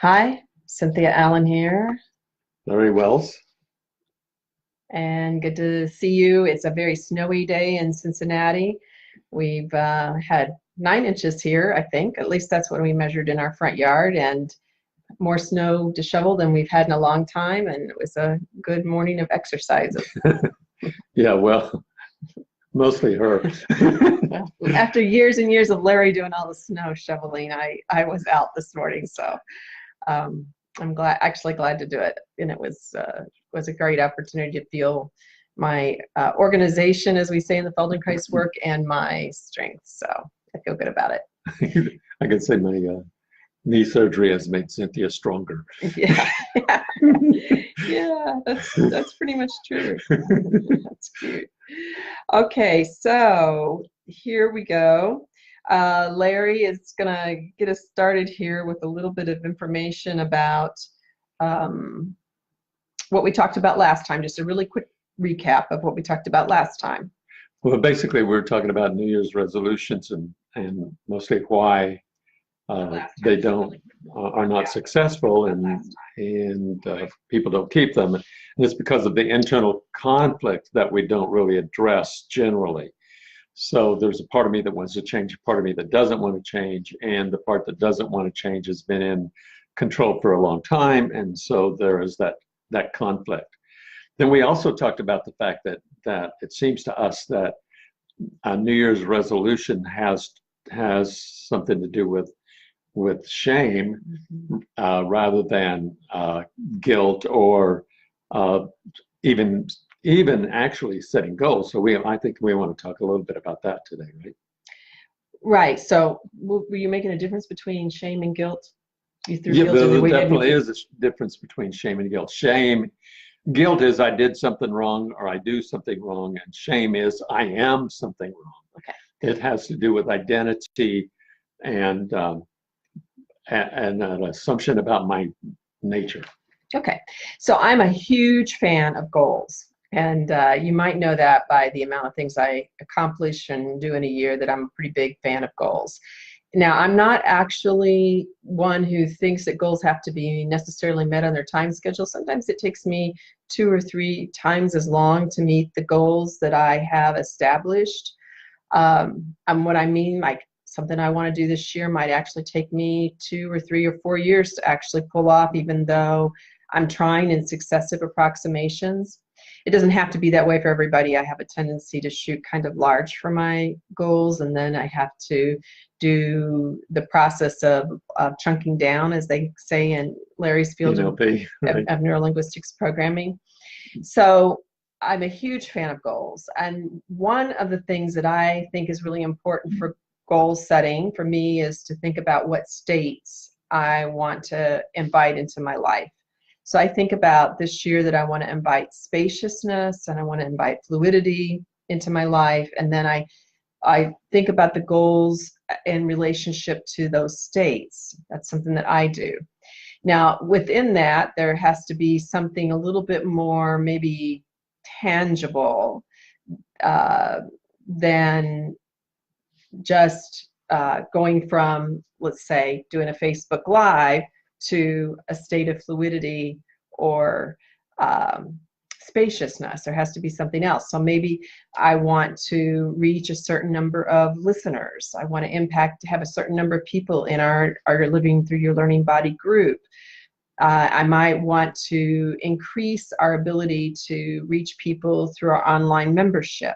Hi, Cynthia Allen here, Larry Wells. and good to see you. It's a very snowy day in Cincinnati. We've had 9 inches here, I think. At least that's what we measured in our front yard, and more snow to shovel than we've had in a long time. And it was a good morning of exercises. Yeah, well, mostly her. After years and years of Larry doing all the snow shoveling, I was out this morning, so um, I'm actually glad to do it. And it was a great opportunity to feel my organization, as we say in the Feldenkrais work, and my strength. So I feel good about it. I can say my knee surgery has made Cynthia stronger. Yeah, yeah, yeah. That's pretty much true. That's cute. Okay, so here we go. Larry is going to get us started here with a little bit of information about um, what we talked about last time. Just a really quick recap of what we talked about last time. Well, basically, we're talking about New Year's resolutions and mostly why they are not successful and people don't keep them. And it's because of the internal conflict that we don't really address generally. So there's a part of me that wants to change, a part of me that doesn't want to change, and the part that doesn't want to change has been in control for a long time, and so there is that conflict. Then we also talked about the fact that it seems to us that a New Year's resolution has something to do with shame rather than guilt or even actually setting goals. So I think we want to talk a little bit about that today, right? Right. So were you making a difference between shame and guilt? You threw Yeah, guilt in there the way. definitely is a difference between shame and guilt. Guilt is I did something wrong or I do something wrong, and shame is I am something wrong. Okay. It has to do with identity and an assumption about my nature. Okay. So I'm a huge fan of goals. And you might know that by the amount of things I accomplish and do in a year, that I'm a pretty big fan of goals. Now, I'm not actually one who thinks that goals have to be necessarily met on their time schedule. Sometimes it takes me 2 or 3 times as long to meet the goals that I have established. And what I mean, like something I want to do this year might actually take me 2 or 3 or 4 years to actually pull off, even though I'm trying in successive approximations. It doesn't have to be that way for everybody. I have a tendency to shoot kind of large for my goals, and then I have to do the process of chunking down, as they say in Larry's field NLP, right? of neurolinguistics programming. So I'm a huge fan of goals. And one of the things that I think is really important for goal setting for me is to think about what states I want to invite into my life. So I think about this year that I want to invite spaciousness and I want to invite fluidity into my life. And then I think about the goals in relationship to those states. That's something that I do. Now, within that, there has to be something a little bit more maybe tangible than just going from, let's say, doing a Facebook Live to a state of fluidity or spaciousness. There has to be something else. So maybe I want to reach a certain number of listeners. I want to have a certain number of people in our Living Through Your Learning Body group. I might want to increase our ability to reach people through our online membership.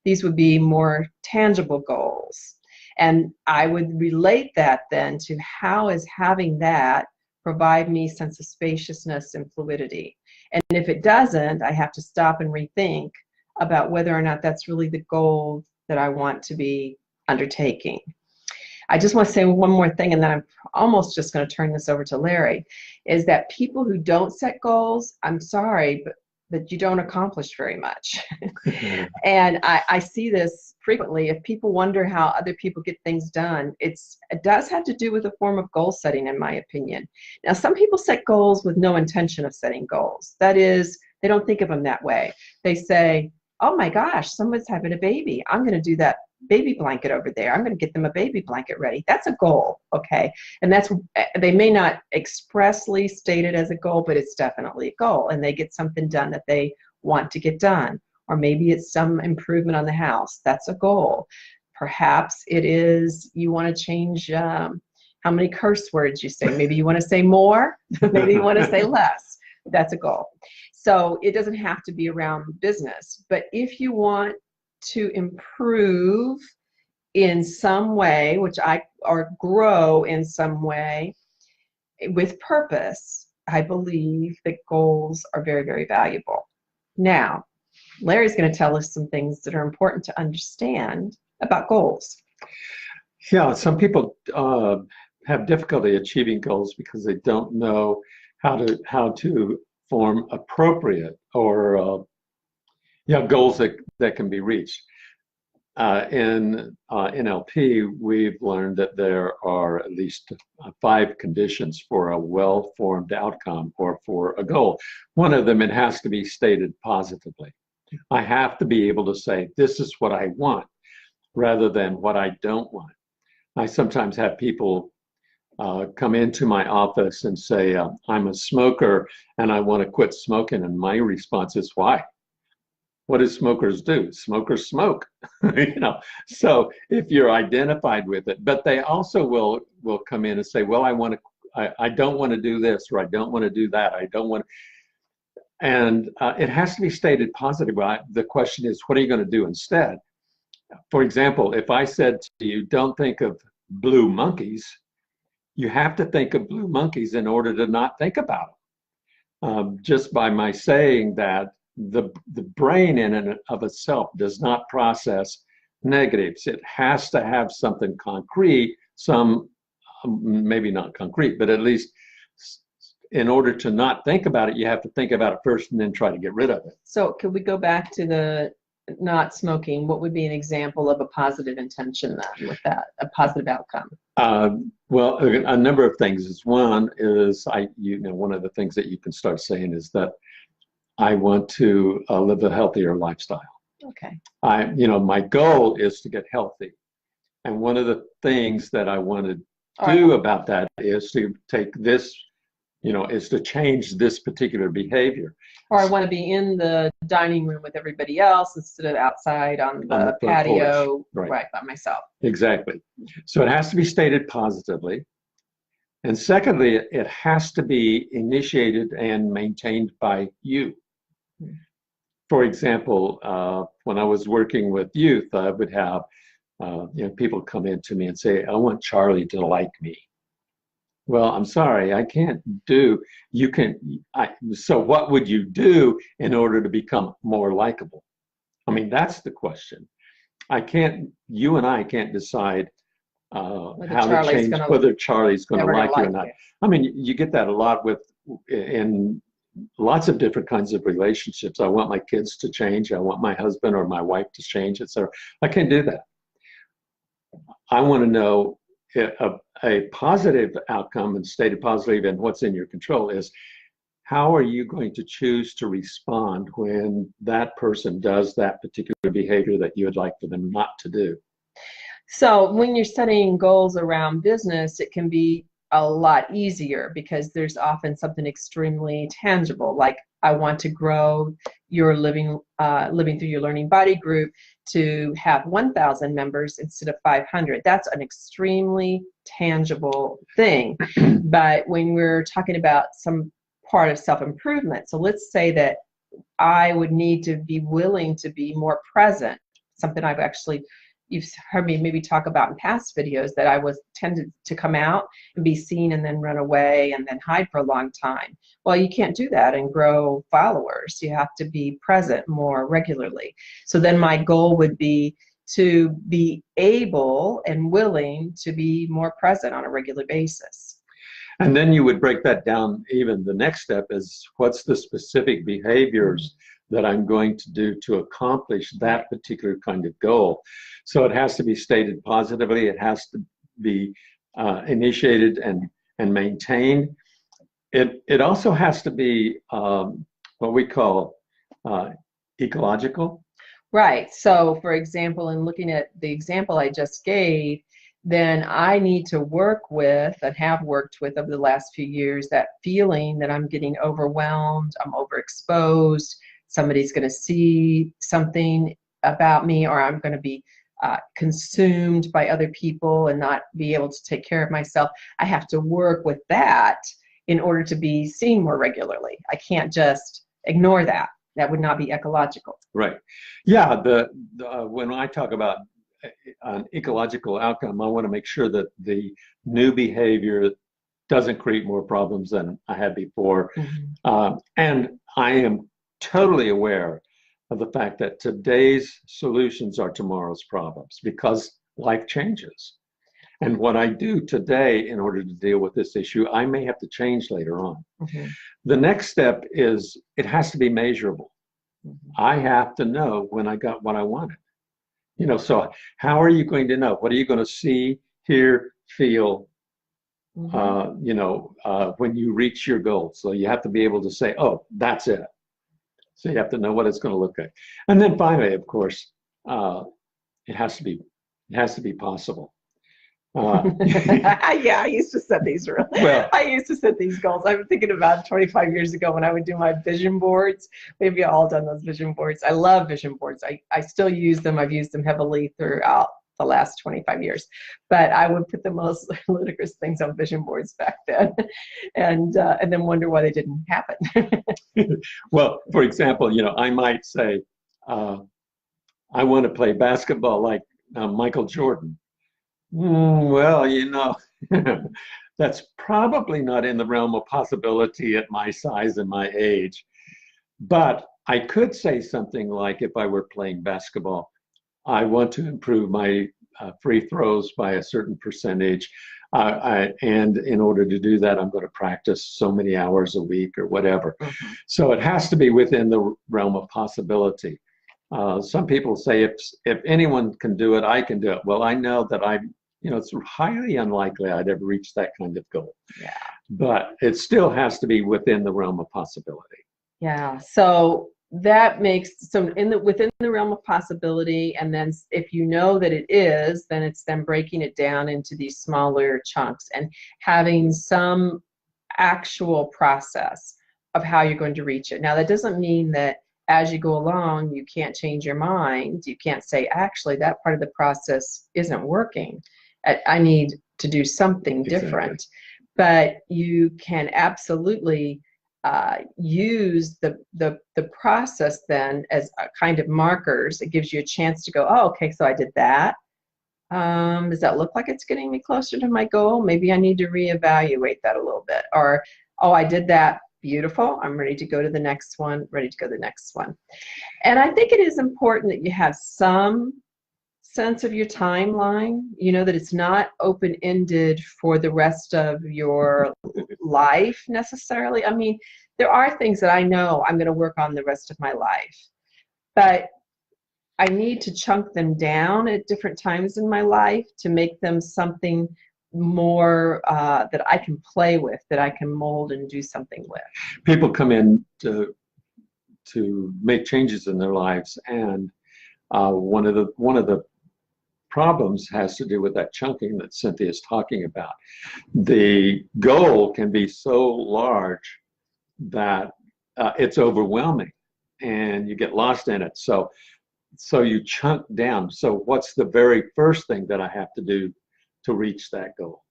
These would be more tangible goals. And I would relate that then to how is having that provide me sense of spaciousness and fluidity. And if it doesn't, I have to stop and rethink about whether or not that's really the goal that I want to be undertaking. I just want to say one more thing, and then I'm almost just going to turn this over to Larry, is that people who don't set goals, I'm sorry, but you don't accomplish very much. And I see this frequently. If people wonder how other people get things done, it does have to do with a form of goal setting, in my opinion. Now, some people set goals with no intention of setting goals. That is, they don't think of them that way. They say, oh my gosh, someone's having a baby. I'm going to do that baby blanket over there. I'm going to get them a baby blanket ready. That's a goal, okay? And that's, they may not expressly state it as a goal, but it's definitely a goal. And they get something done that they want to get done. Or maybe it's some improvement on the house. That's a goal. Perhaps it is you want to change how many curse words you say. Maybe you want to say more. Maybe you want to say less. That's a goal. So it doesn't have to be around business. But if you want to improve in some way, or grow in some way with purpose, I believe that goals are very, very valuable. Now, Larry's going to tell us some things that are important to understand about goals. Yeah, some people have difficulty achieving goals because they don't know how to form appropriate or goals that can be reached. In NLP, we've learned that there are at least 5 conditions for a well-formed outcome or for a goal. One of them, it has to be stated positively. I have to be able to say, this is what I want, rather than what I don't want. I sometimes have people come into my office and say, I'm a smoker and I want to quit smoking. And my response is, why? What do smokers do? Smokers smoke. So if you're identified with it, but they also will come in and say, well, I don't want to do this, or I don't want to do that. I don't want to. And it has to be stated positively. The question is, what are you going to do instead? For example, if I said to you, don't think of blue monkeys, you have to think of blue monkeys in order to not think about them. Just by my saying that, the brain in and of itself does not process negatives. It has to have something concrete, maybe not concrete, but at least in order to not think about it, you have to think about it first and then try to get rid of it. So could we go back to the not smoking? What would be an example of a positive intention then with that, a positive outcome? Well, a number of things. One is, one of the things that you can start saying is that I want to live a healthier lifestyle. Okay. My goal is to get healthy. And one of the things that I want to do about that is to take this, is to change this particular behavior. Or I want to be in the dining room with everybody else instead of outside on the patio, right, by myself. Exactly. So it has to be stated positively. And secondly, it has to be initiated and maintained by you. For example, when I was working with youth, I would have people come in to me and say, I want Charlie to like me. Well, I'm sorry, I can't do, so what would you do in order to become more likable? I mean, that's the question. You and I can't decide how to change whether Charlie's going to like you or not. I mean, you get that a lot in lots of different kinds of relationships. I want my kids to change. I want my husband or my wife to change, etc. I can't do that. I want to know a positive outcome, and stated positively, and what's in your control is, how are you going to choose to respond when that person does that particular behavior that you would like for them not to do? So when you're setting goals around business, it can be a lot easier because there's often something extremely tangible, like I want to grow your living through your learning body group to have 1,000 members instead of 500. That's an extremely tangible thing. But when we're talking about some part of self-improvement, so let's say that I would need to be willing to be more present, something you've heard me maybe talk about in past videos, that I tended to come out and be seen and then run away and then hide for a long time. Well, you can't do that and grow followers. You have to be present more regularly. So then my goal would be to be able and willing to be more present on a regular basis. And then you would break that down. Even the next step is, what's the specific behaviors that I'm going to do to accomplish that particular kind of goal? So it has to be stated positively. It has to be initiated and maintained. It also has to be what we call ecological. Right. So, for example, in looking at the example I just gave, then I need to work with and have worked with over the last few years that feeling that I'm getting overwhelmed, I'm overexposed, somebody's going to see something about me, or I'm going to be consumed by other people and not be able to take care of myself. I have to work with that in order to be seen more regularly. I can't just ignore that. That would not be ecological. Right. Yeah. When I talk about an ecological outcome, I want to make sure that the new behavior doesn't create more problems than I had before. And I am totally aware of the fact that today's solutions are tomorrow's problems because life changes. And what I do today in order to deal with this issue, I may have to change later on. The next step is it has to be measurable. I have to know when I got what I wanted. So how are you going to know? What are you going to see, hear, feel, when you reach your goal? So you have to be able to say, oh, that's it. So you have to know what it's going to look like. And then finally, of course, it has to be possible. Yeah, I used to set these I used to set these goals. I'm thinking about 25 years ago when I would do my vision boards. Maybe you've all done those vision boards. I love vision boards. I still use them. I've used them heavily throughout the last 25 years. But I would put the most ludicrous things on vision boards back then, and then wonder why they didn't happen. Well, for example, I might say, I want to play basketball like Michael Jordan. Well, that's probably not in the realm of possibility at my size and my age. But I could say something like, if I were playing basketball, I want to improve my free throws by a certain percentage. And in order to do that, I'm going to practice so many hours a week or whatever. So it has to be within the realm of possibility. Some people say, if anyone can do it, I can do it. Well, I know that it's highly unlikely I'd ever reach that kind of goal. Yeah. But it still has to be within the realm of possibility. Yeah. So that makes within the realm of possibility, and then if you know that it is, then it's then breaking it down into these smaller chunks and having some actual process of how you're going to reach it. Now, that doesn't mean that as you go along, you can't change your mind. You can't say, actually, that part of the process isn't working. I need to do something different. But you can absolutely use the process then as a kind of markers. It gives you a chance to go, oh, okay, so I did that. Does that look like it's getting me closer to my goal? Maybe I need to reevaluate that a little bit. Or, oh, I did that. Beautiful. I'm ready to go to the next one, ready to go to the next one. And I think it is important that you have some sense of your timeline, that it's not open-ended for the rest of your life necessarily. I mean, there are things that I know I'm going to work on the rest of my life, but I need to chunk them down at different times in my life to make them something more that I can play with, that I can mold and do something with. People come in to make changes in their lives, and one of the problems has to do with that chunking that Cynthia is talking about. The goal can be so large that it's overwhelming, and you get lost in it. So you chunk down. So what's the very first thing that I have to do to reach that goal?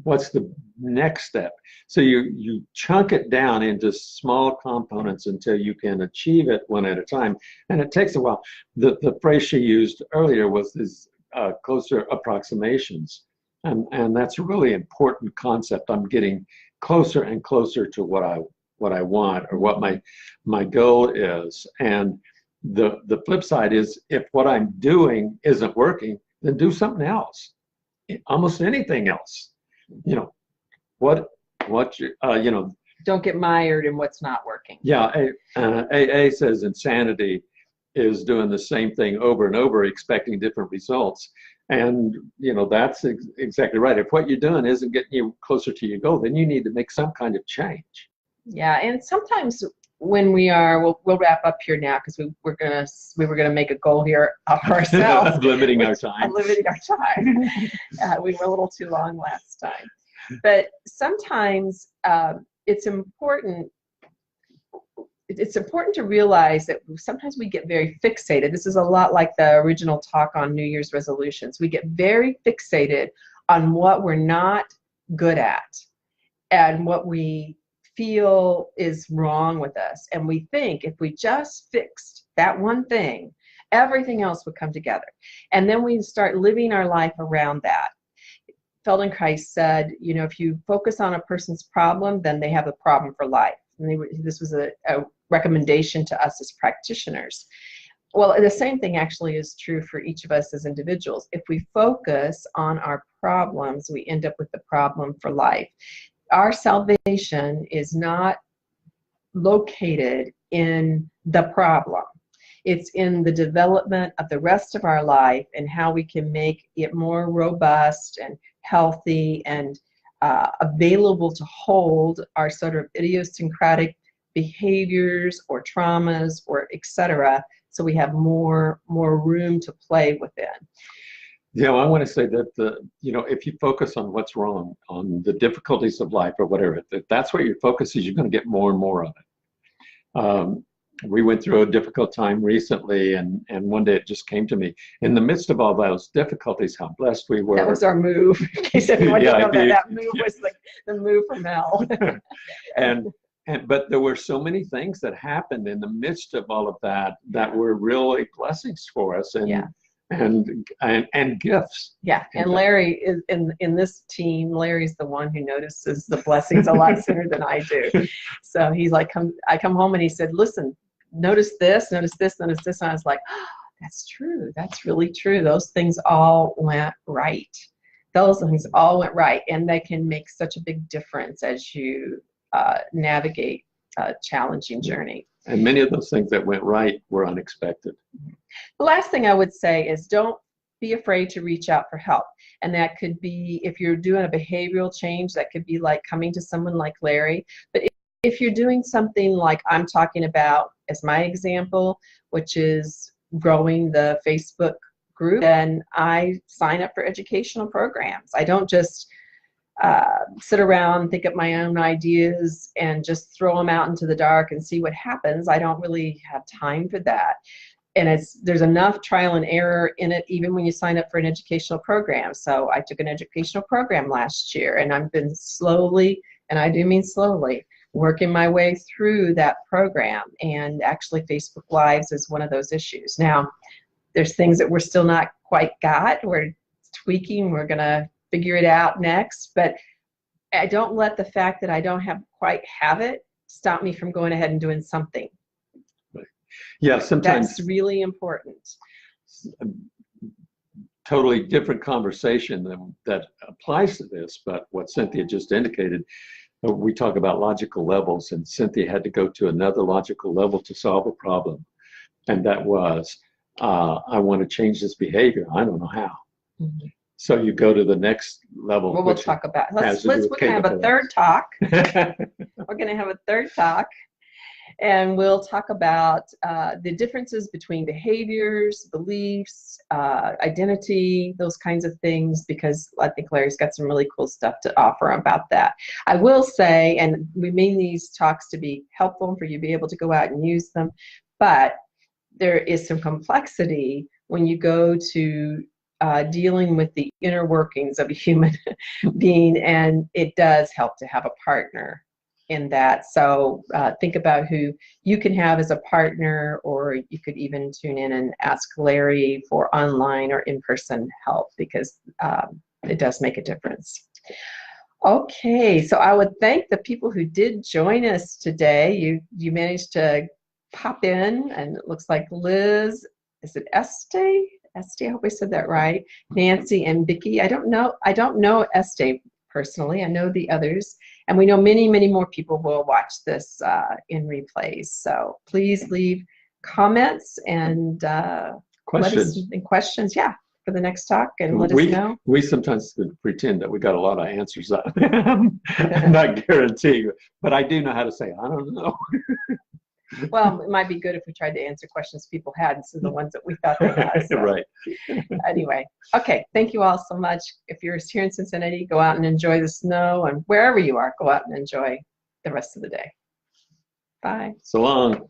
What's the next step? So you chunk it down into small components until you can achieve it one at a time. And it takes a while. The phrase she used earlier was this closer approximations. And that's a really important concept. I'm getting closer and closer to what I want, or what my goal is. And the flip side is, if what I'm doing isn't working, then do something else. Almost anything else. Don't get mired in what's not working. Yeah, AA says insanity is doing the same thing over and over, expecting different results. And that's exactly right. If what you're doing isn't getting you closer to your goal, then you need to make some kind of change. Yeah, and sometimes when we are, we'll wrap up here now because we were gonna make a goal here of ourselves. Limiting our time. Limiting our time. We were a little too long last time. But sometimes it's important to realize that sometimes we get very fixated. This is a lot like the original talk on New Year's resolutions. We get very fixated on what we're not good at and what we feel is wrong with us. And we think if we just fixed that one thing, everything else would come together. And then we start living our life around that. Feldenkrais said, you know, if you focus on a person's problem, then they have a problem for life. And this was a recommendation to us as practitioners. Well, the same thing actually is true for each of us as individuals. If we focus on our problems, we end up with the problem for life. Our salvation is not located in the problem. It's in the development of the rest of our life and how we can make it more robust and healthy and available to hold our sort of idiosyncratic behaviors or traumas or etc. So we have more room to play within. Yeah, well, I want to say that you know, if you focus on what's wrong, on the difficulties of life or whatever, if that's where your focus is, you're going to get more and more of it. We went through a difficult time recently, and one day it just came to me. In the midst of all those difficulties, how blessed we were. That was our move. In case everyone didn't know that move was the move from hell. But there were so many things that happened in the midst of all of that that were really blessings for us. And gifts. Yeah, and Larry is in this team. Larry's the one who notices the blessings a lot sooner than I do. So he's like, I come home and he said, listen, notice this, notice this, notice this. And I was like, oh, that's true. That's really true. Those things all went right. Those things all went right, and they can make such a big difference as you navigate a challenging journey. And many of those things that went right were unexpected. The last thing I would say is don't be afraid to reach out for help. And that could be, if you're doing a behavioral change, that could be like coming to someone like Larry. But if you're doing something like I'm talking about as my example, which is growing the Facebook group, then I sign up for educational programs. I don't just sit around, think up my own ideas and just throw them out into the dark and see what happens. I don't really have time for that. And there's enough trial and error in it, even when you sign up for an educational program. So I took an educational program last year, and I've been slowly, and I do mean slowly, working my way through that program. And actually Facebook Lives is one of those issues. Now, there's things that we're still not quite got. We're tweaking. We're going to figure it out next. But I don't let the fact that I don't quite have it stop me from going ahead and doing something. Yeah, sometimes that's really important. Totally different conversation that applies to this, but what Cynthia just indicated, we talk about logical levels, and Cynthia had to go to another logical level to solve a problem, and that was, I want to change this behavior. I don't know how. Mm-hmm. So you go to the next level. Well, we'll talk about. We're going to have a third talk. We're going to have a third talk. And we'll talk about the differences between behaviors, beliefs, identity, those kinds of things, because I think Larry's got some really cool stuff to offer about that. I will say, and we mean these talks to be helpful for you to be able to go out and use them, but there is some complexity when you go to dealing with the inner workings of a human being, and it does help to have a partner in that. So think about who you can have as a partner, or you could even tune in and ask Larry for online or in-person help, because it does make a difference. Okay, so I would thank the people who did join us today. You managed to pop in, and it looks like Liz, is it Este, I hope I said that right, Nancy and Vicki. I don't know Este personally. I know the others. And we know many, many more people will watch this in replays. So please leave comments and questions, yeah, for the next talk, and let us know. We sometimes pretend that we got a lot of answers out. I'm not guaranteeing, but I do know how to say, I don't know. Well, it might be good if we tried to answer questions people had instead of the ones that we thought they had. So. Right. Anyway, okay, thank you all so much. If you're here in Cincinnati, go out and enjoy the snow, and wherever you are, go out and enjoy the rest of the day. Bye. So long.